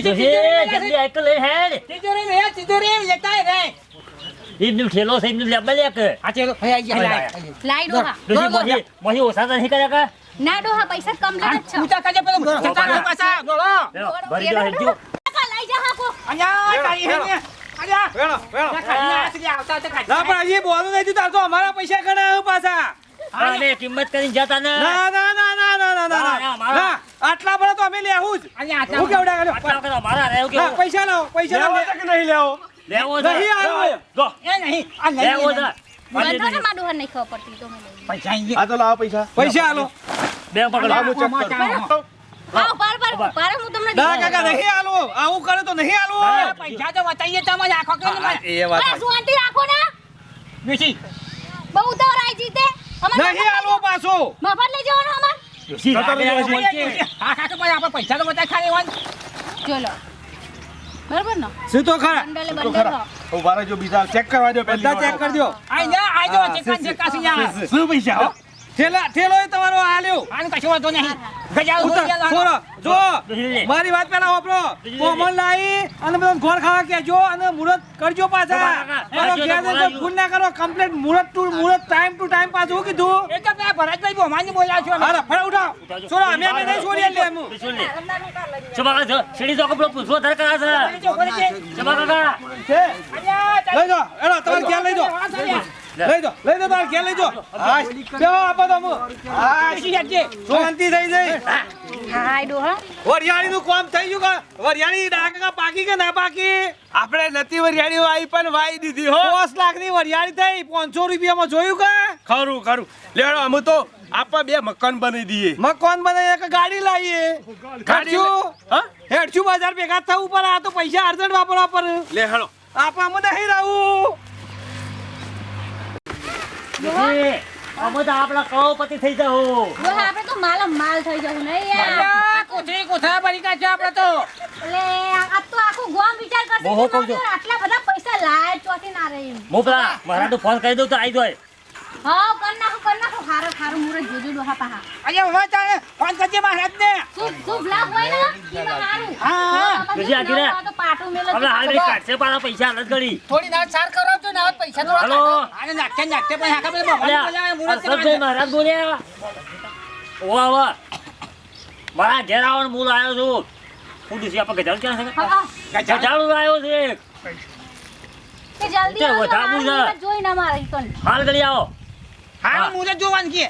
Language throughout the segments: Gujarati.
જલ્દી આઈ તો લઈ હેડ તિજોરી લે તિજોરી લેતા રે ઈનું ઠેલો છે ઈનું લેબા લે કે આ ચેલો ભાઈ આઈ લાઈ ડોહા ડોસી મોહી ઓસા નહીં કરે કે ના ડોહા પૈસા કમ લે છે ઊંચા કાજે પેલો સતાના પાછા ગોળો ભરી જો હેજો લઈ જા હાકો અહીંયા કાઈ હે ને આજા વેણો ખાલી આસરી આવતા તો કાઈ ના પણ હજી બોલું નહીં દીધું તો અમારા પૈસા ગણાવ પાછા આને કિંમત કરીને જતા ને ના ના ના ના ના ના ના ના આટલા બધા તો અમે લેવું જ અહીંયા હું કેવડા કર્યો આટલા વખત મારા રહેવું કે પૈસા લાવો કે નહીં લેવો લેવો નહીં આવો જો એ નહીં આ લેવો નહીં છે બંધો ને માં ડોહા નહીં ખબર પડતી તો મને પૈસા અહીં આ તો લાવો પૈસા આલો બે પકડો આવ પર હું તમને ના કાકા નહીં આલો આવું કરે તો નહીં આલો પૈસા તો બતાઈએ તમે આખો કે એ વાત અરે શાંતિ રાખો ને બેસી બહુ ઉતાવળ આવી જીતે નહીં આલો પાછો મફત લઈ જવાનો અમાર ડોસી રાગે હા કાકા તો આપણે પૈસા તો બતાય ખાલી વાન ચલો બરાબર ને શું તો ખરા બંડલે બંડલે ઉભા રહેજો બીજા ચેક કરવા દો બધા ચેક કરજો આઈ જા આઈ જો ચેકા સિયા શું પૈસા હો થેલો એ તમારો આલ્યો આન કશો વાતો નહીં ગજાવ છોરો જો મારી વાત પેલા વાપરો કોમલ લાઈ અને બધો ઘોર ખાવા કેજો અને મુહૂર્ત કરજો પાછા મારો ઘેર તો ફોન ના કરો કમ્પ્લીટ મુહૂર્ત ટાઈમ ટુ ટાઈમ પાછું હું કીધું એ તો મેં ભરતભાઈ બોમાની બોલ્યા છો હારા ફળ ઉઠાવ છોરો અમે નહીં છોડીએ લે હું ચબા કા સીડી તો કપડો પૂછો ધર કરા છે ચબા કાકા છે લઈ જો એનો તમારે ઘેર લઈ જો લઈ જો તમારે ઘેર લઈ જો હા જો આપો તો હું હા શાંતિ થઈ જઈ હાય ડોહા વરિયાળી નું કામ થઈ ગયું કે વરિયાળી ડાકા પાકી કે ના પાકી આપણે નથી વરિયાળી આવી પણ વાઈ દીધી હો 5 લાખ ની વરિયાળી થઈ 500 રૂપિયામાં જોયું કે ખરું લેડો અમે તો આપા બે મકાન બનાવી દઈએ મકાન બનાવી એક ગાડી લાવીએ ગાડી હા હેડશું બજાર ભેગા થવું પડે આ તો પૈસા અર્જન્ટ વાપરવા પડે લે હેડો આપા મને નહીં રહું અમે તો આપણા કરોડપતિ થઈ જાઓ ડોહા આપણે તો માલ થઈ જવું નહીં યાર કોથળા ભરી કાઢજો આપણે તો એટલે આ તો આખું ગોમ વિચાર કરશે બહુ કે કહું છું. મારે આટલા બધા પૈસા લાય ચોથી ના રહે એમ. હું પેલા મારા તો ફોન કરી દઉં તો આવી જાય હા કર નાખો હારો મુરત જોજો ડોહા પાહા અરે હવે ચાલે ફોન કરજે મહારાજ ને શુભ લાભ હોય ને એમાં હારું હા. પછી આગળ રે. તો પાટું મેલે આપણે હાલ નહીં કાઢશે પાછા પૈસા હાલત ગળી થોડી ના સાર કરો તો ના પૈસા તો હલો આને નાખતે પણ હાકા પેલા બોમાની બોલાવે મુરત અરસદભાઈ મહારાજ બોલ્યા ઓવા ઓવા મારા ઘેર આવવાનું મૂળ આવ્યો છું હું દુસરી આપણે ગજાડું ક્યાં છે ગજાડું આવ્યો છે કે જલ્દી તે આવજો, વધાવું છે. હારું જોઈ ના મારે ઈ કણ. હાલ ગળી આવો હા મુરત જોવાન કે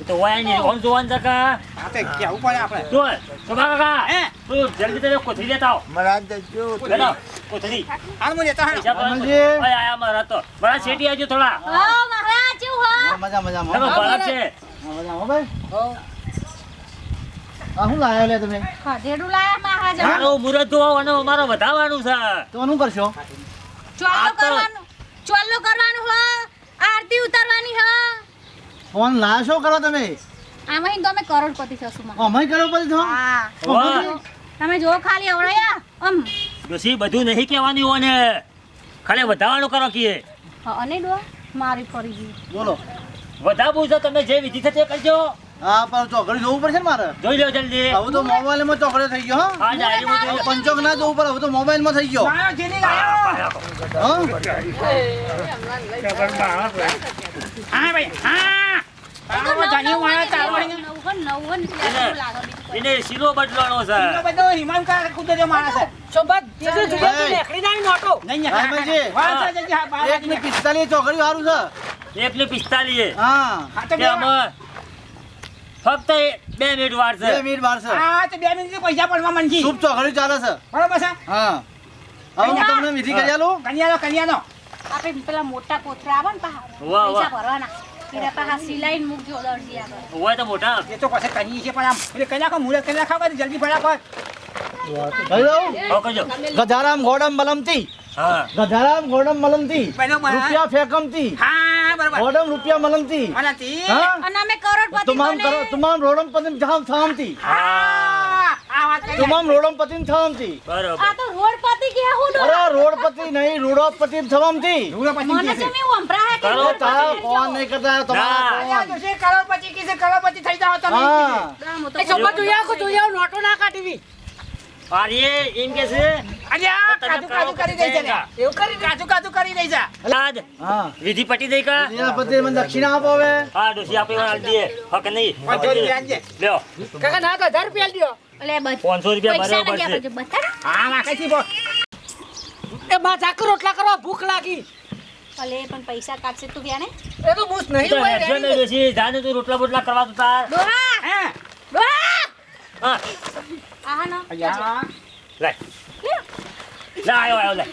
એ તો વાય નહીં ઓન જોવાન જકા આ તો કેવું પડે આપણે જો સભા કાકા હે તું જલ્દી તમે કોથળી લેતા આવો મહારાજ દેજો લેતો કોથળી હાલ મુ લેતા પૈસા તો આયા મારા તો મારા શેઠી આવજો થોડા હા મહારાજ કેવું હા મજા તમે ભરત છે હું લાયા લે તમે હા જેડું લાયા મહારાજ મારો મુરત જોવાનું અમારે વધારવાનું છે તો શું કરશો ચોલ્લો કરવાનું હો આરતી ઉતારવાની હો ફોન લાયા શું કરો તમે આમાં તો અમે કરોડપતિ થશું માં અમે કરો પછી તો હા વાહ. તમે જો ખાલી આવડ્યા ડોશી બધું નહીં કહેવાની હોય ને ખાલી વધારવાનું કરો કીએ અને ડો મારી ફરી ગઈ બોલો વધારવું છે તમે જે વિધિ છે તે કરજો હા પણ ચોકડી જોવું પડશે ને મારે જોઈ લો જલ્દી હવે તો મોબાઈલ માં ચોકડી થઈ ગયો હા ડાયરી માં જોઈ લો. પંચોક ના જોવું પડે હવે તો મોબાઈલ માં થઈ ગયો મારો જેની લાયો હા હા ભાઈ હા આવો જાની વાળા ચાલવાની નવું એને શીરો બદલવાનો છે તો બધો હિમાન કા કુદરે માણસ છે સોબત જે ભાઈ. નેકડી નાઈ નોટો નહીં હા, ભાઈજી. વાહ જલ્દી હા બાર એક ને 45 ચોકડી સારું છે 1 ને 45 હા હા તો કે આમાં ફક્ત 2 મિનિટ વાર 2 છે મિનિટ વાર છે હા તો 2 મિનિટ પૈસા પડવા માંગી શુભ ચોકડી ચાલે છે બરોબર છે હા હવે હું તમને વિધિ કરી આલું કન્યાનો આપણે પેલા મોટા કોથળા આવે ને પાહા વાહ, વાહ. પૈસા ભરવાના એના પાહા સિલાઈને મૂકજો દરજી આગળ હોય તો મોટા એ તો પછી કની છે પણ આમ એટલે કન્યા કો મુરત કન્યા ખાવ જલ્દી ફટાફટ કહી દઉં હવે કરજો ગજારામ ગોડમ મલમતી હા ગજારામ ગોડમ મલમતી બરાબર. રૂપિયા ફેકમતી હા બરાબર ગોડમ રૂપિયા મલમતી અને તી હા અને અમે કરોડપતિ તમામ બને. તમામ રોડમ પતિમ જામ થામતી હા આ વાત કરી તમામ રોડમ પતિમ થામતી બરોબર આ તો રોડપતિ કે હું ડો અરે રોડપતિ નહીં રોડપતિ થવામતી ધૂળો પછી મને કે છે છે મેં ઉંભરા હે કે કરો, તારા કોણ નહીં કરતા તમારા અહીંયા કોણ તો છે કરોડપતિ કી છે કરોડપતિ થઈ જાવ તમે હા ડો, હું તો એ સોબત જોયા કો જોયા નોટો ના કાઢીવી અરે એમ કે છે અલ્યા તમે કાજુ કાજુ કરો કરી દઈ છે ને. કા? એવું કરી કાજુ કાજુ કરી દઈ છે. આજ હા વિધિ પટી દઈ કા એના બદલે મને દક્ષિણા આપો હવે હા ડોસી આપણે હાલ દઈએ હક નહીં 500 રૂપિયા આપજે. લ્યો કાકા ના તો 1000 રૂપિયા આલજો. એટલે બધ- 500 રૂપિયા પૈસા ભરવા લઈ પડશે. આપજો, બતાડો. હા નાખે બો. એ બા ચાકર રોટલા કરવા ભૂખ લાગી. અલે પણ પૈસા કાઢશે તું વ્યાને એ તો મૂસ નહીં તો હોય હેડજો ને રેડી. ડોસી જાને તું રોટલા બોટલા કરવા તો તાર ડોહા હે ડોહા હા આહા નો અલ્યા લે લે આયો લે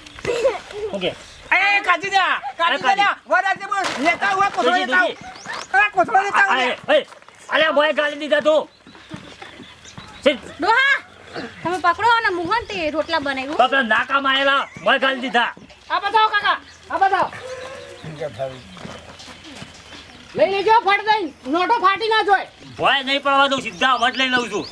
ઓકે એ કાજી દે કાજી દે વરાજે બોલ લેતા હુઆ કોથળો ડોસી, લેતા ડોસી. આ કોથળો લેતા હુઆ. અલ્યા બોય ગાલી દીધા તું સિટ ડોહા તમે પકડો અને મુહન તે રોટલા બનાવ્યું તો પેલા નાકામાં આયેલા બોય ગાલી દીધા આ બતાવો કાકા આ બતાવો લઈ લેજો ફટ દઈ નોટો ફાટી ના જોય. બોય નહીં પડવા દઉં સીધા વટ લઈ લઉં છું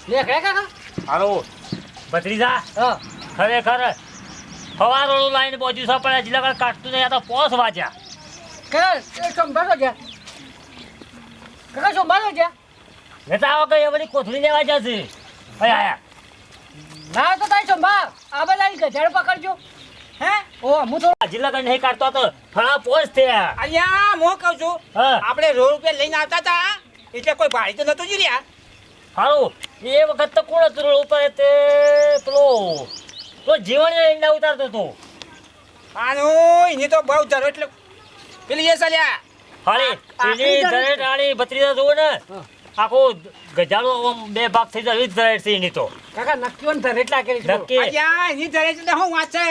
લે કે કાકા હાલો ભત્રીજા હા ખરેખર ફવારોળું લાઈને બહુ દિવસો પડ્યા જિલ્લા કણ કાઢતું નહીં આ તો પોસ વાંચ્યા કે એ સંભાળો છે કાકા સંભાળો છે લેતા આવો કઈ બધી કોથળી લેવા જશે ભાઈ આયા ના તો તારી સંભાળ આ બધા ગધેડ પકડજો હે ઓ હું તો આ જિલ્લા કણ નહીં કાઢતો હતો ફળા પોસ થયા અહીંયા હું કહું છું હા આપણે 100 રૂપિયા લઈને આવતા હતા એટલે કોઈ ભાડી તો નતું જ રહ્યા. સારું એ વખત તો કોણ હતું રોડ ઉપર તે પેલો જીવન લઈને ઉતારતો હતો આનું એની તો બહુ જરૂર એટલે પેલી એ ચાલ્યા હાલી પેલી આખરી દરેટ આળી ભત્રીજા જોવો ને આખો ગજાળો આમ બે ભાગ થઈ જાય એવી જ દરેટ છે એની તો કાકા નક્કી વન ધરેટ લાગેલી છે. નક્કી. અહીંયા એની ધરેટ એટલે હું વાત છે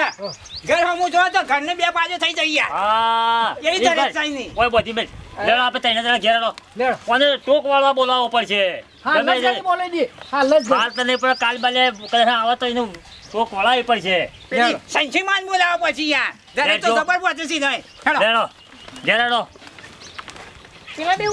ઘર હમું જો તો ઘરને બે બાજુ થઈ જાય યાર. હા એવી દરેટ છે એની. ઓય બધી મેલ લેડો આપણે તઈને જણા ઘેર લો લેડો. કોને ટોક વાળવા બોલાવવો પડશે હા ગમે તે. લજ બોલી દી હા લજ હાલ તો નહીં પણ કાલ બાલે કદાચ આવે તો એનું ટોક વળાવી પડશે પેલી સંચી માન બોલાવો પછી યાર ધરેટ તો લેજો. જબરજસ્ત છે નહીં હેડો લેડો ઘેર હેડો પેલા બે